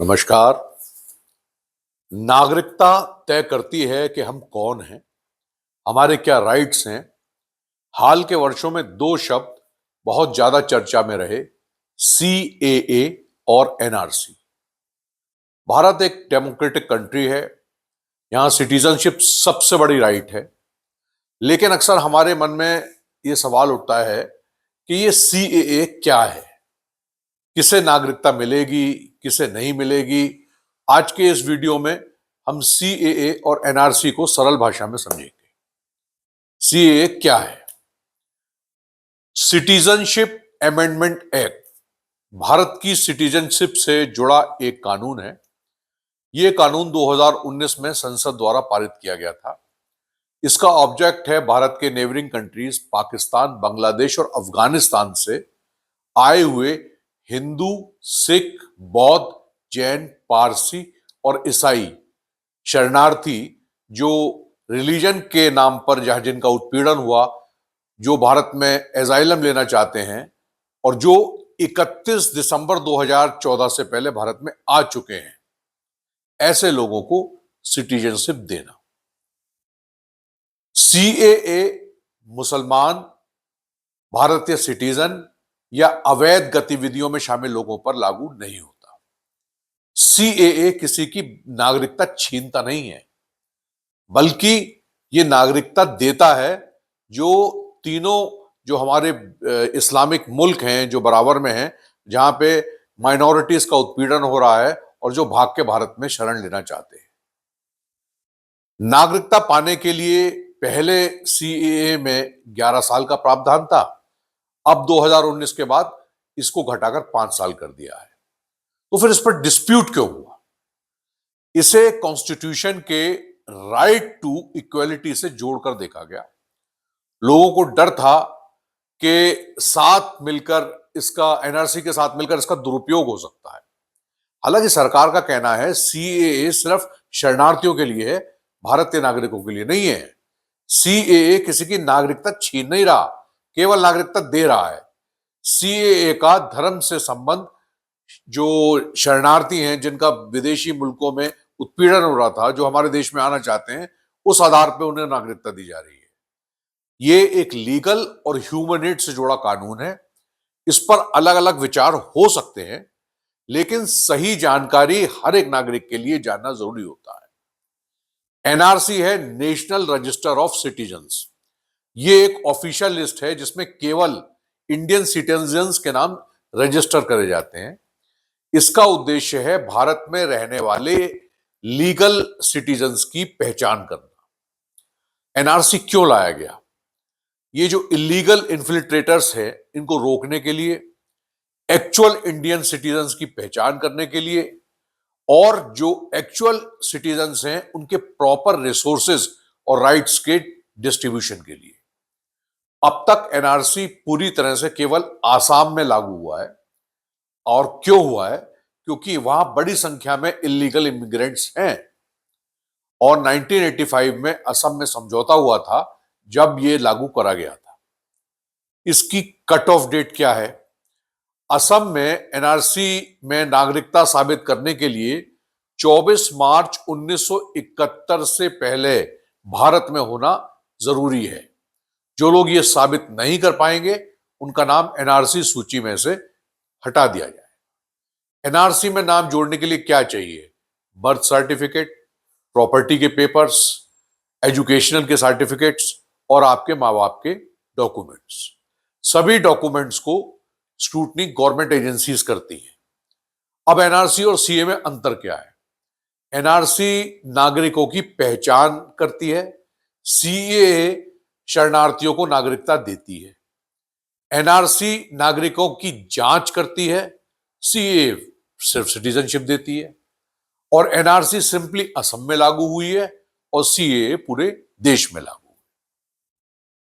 नमस्कार। नागरिकता तय करती है कि हम कौन हैं, हमारे क्या राइट्स हैं। हाल के वर्षों में दो शब्द बहुत ज्यादा चर्चा में रहे, सीएए और एनआरसी। भारत एक डेमोक्रेटिक कंट्री है, यहां सिटीजनशिप सबसे बड़ी राइट है। लेकिन अक्सर हमारे मन में यह सवाल उठता है कि यह सीएए क्या है, किसे नागरिकता मिलेगी, किसे नहीं मिलेगी। आज के इस वीडियो में हम सीएए और एनआरसी को सरल भाषा में समझेंगे। सीएए क्या है? सिटीजनशिप अमेंडमेंट एक्ट भारत की सिटीजनशिप से जुड़ा एक कानून है। यह कानून 2019 में संसद द्वारा पारित किया गया था। इसका ऑब्जेक्ट है भारत के नेबरिंग कंट्रीज पाकिस्तान, बांग्लादेश और अफगानिस्तान से आए हुए हिंदू, सिख, बौद्ध, जैन, पारसी और ईसाई शरणार्थी जो रिलीजन के नाम पर जहां जिनका उत्पीड़न हुआ, जो भारत में एजाइलम लेना चाहते हैं और जो 31 दिसंबर 2014 से पहले भारत में आ चुके हैं, ऐसे लोगों को सिटीजनशिप देना। सीएए मुसलमान, भारतीय सिटीजन या अवैध गतिविधियों में शामिल लोगों पर लागू नहीं होता। सीएए किसी की नागरिकता छीनता नहीं है, बल्कि ये नागरिकता देता है जो तीनों जो हमारे इस्लामिक मुल्क हैं, जो बराबर में हैं, जहां पे माइनॉरिटीज का उत्पीड़न हो रहा है और जो भाग के भारत में शरण लेना चाहते हैं। नागरिकता पाने के लिए पहले सीएए में 11 साल का प्रावधान था। अब 2019 के बाद इसको घटाकर 5 साल कर दिया है। तो फिर इस पर डिस्प्यूट क्यों हुआ? इसे कॉन्स्टिट्यूशन के राइट टू इक्वलिटी से जोड़कर देखा गया। लोगों को डर था कि साथ मिलकर इसका एनआरसी के साथ मिलकर इसका दुरुपयोग हो सकता है। हालांकि सरकार का कहना है सीएए सिर्फ शरणार्थियों के लिए है, भारतीय नागरिकों के लिए नहीं है। सीएए किसी की नागरिकता छीन नहीं रहा, केवल नागरिकता दे रहा है। सीएए का धर्म से संबंध, जो शरणार्थी हैं जिनका विदेशी मुल्कों में उत्पीड़न हो रहा था, जो हमारे देश में आना चाहते हैं, उस आधार पर उन्हें नागरिकता दी जा रही है। ये एक लीगल और ह्यूमन राइट से जुड़ा कानून है। इस पर अलग अलग विचार हो सकते हैं, लेकिन सही जानकारी हर एक नागरिक के लिए जानना जरूरी होता है। एनआरसी है नेशनल रजिस्टर ऑफ सिटीजन्स। ये एक ऑफिशियल लिस्ट है जिसमें केवल इंडियन सिटीजन्स के नाम रजिस्टर करे जाते हैं। इसका उद्देश्य है भारत में रहने वाले लीगल सिटीजन्स की पहचान करना। एनआरसी क्यों लाया गया? ये जो इलीगल इन्फिल्ट्रेटर्स हैं, इनको रोकने के लिए, एक्चुअल इंडियन सिटीजन्स की पहचान करने के लिए, और जो एक्चुअल सिटीजन्स हैं उनके प्रॉपर रिसोर्सेज और राइट्स के डिस्ट्रीब्यूशन के लिए। अब तक एनआरसी पूरी तरह से केवल आसाम में लागू हुआ है। और क्यों हुआ है? क्योंकि वहां बड़ी संख्या में इलीगल इमिग्रेंट्स हैं और 1985 में असम में समझौता हुआ था जब यह लागू करा गया था। इसकी कट ऑफ डेट क्या है? असम में एनआरसी में नागरिकता साबित करने के लिए 24 मार्च 1971 से पहले भारत में होना जरूरी है। जो लोग ये साबित नहीं कर पाएंगे, उनका नाम एनआरसी सूची में से हटा दिया जाए। एनआरसी में नाम जोड़ने के लिए क्या चाहिए? बर्थ सर्टिफिकेट, प्रॉपर्टी के पेपर्स, एजुकेशनल के सर्टिफिकेट्स और आपके माँ बाप के डॉक्यूमेंट्स। सभी डॉक्यूमेंट्स को स्क्रूटनी गवर्नमेंट एजेंसीज करती हैं। अब एनआरसी और सीए में अंतर क्या है? एनआरसी नागरिकों की पहचान करती है, सीए शरणार्थियों को नागरिकता देती है। एनआरसी नागरिकों की जांच करती है, सीए सिर्फ सिटीजनशिप देती है। और एनआरसी सिंपली असम में लागू हुई है और सीए पूरे देश में लागू हुई।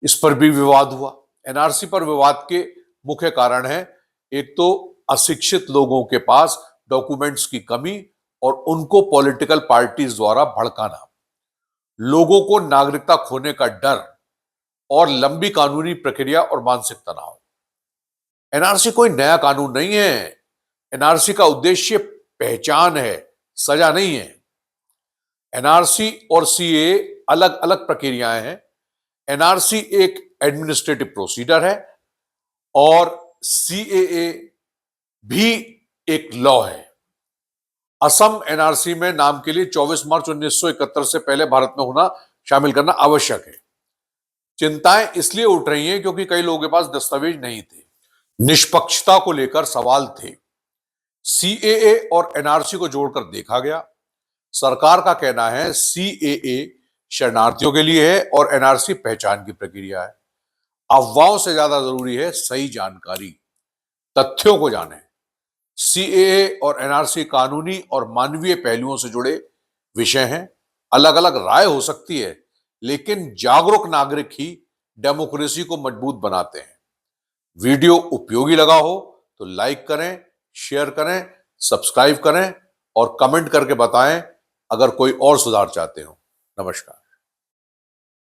इस पर भी विवाद हुआ। एनआरसी पर विवाद के मुख्य कारण है, एक तो अशिक्षित लोगों के पास डॉक्यूमेंट्स की कमी और उनको पॉलिटिकल पार्टीज द्वारा भड़काना, लोगों को नागरिकता खोने का डर और लंबी कानूनी प्रक्रिया और मानसिक तनाव। एनआरसी कोई नया कानून नहीं है। एनआरसी का उद्देश्य पहचान है, सजा नहीं है। एनआरसी और सीएए अलग अलग प्रक्रियाएं हैं। एनआरसी एक एडमिनिस्ट्रेटिव प्रोसीजर है और सीएए भी एक लॉ है। असम एनआरसी में नाम के लिए 24 मार्च 1971 से पहले भारत में होना शामिल करना आवश्यक है। चिंताएं इसलिए उठ रही हैं क्योंकि कई लोगों के पास दस्तावेज नहीं थे, निष्पक्षता को लेकर सवाल थे। सीएए और एनआरसी को जोड़कर देखा गया। सरकार का कहना है सीएए शरणार्थियों के लिए है और एनआरसी पहचान की प्रक्रिया है। अफवाहों से ज्यादा जरूरी है सही जानकारी, तथ्यों को जानें। सीएए और एनआरसी कानूनी और मानवीय पहलुओं से जुड़े विषय हैं। अलग अलग राय हो सकती है, लेकिन जागरूक नागरिक ही डेमोक्रेसी को मजबूत बनाते हैं। वीडियो उपयोगी लगा हो तो लाइक करें, शेयर करें, सब्सक्राइब करें और कमेंट करके बताएं अगर कोई और सुधार चाहते हो। नमस्कार।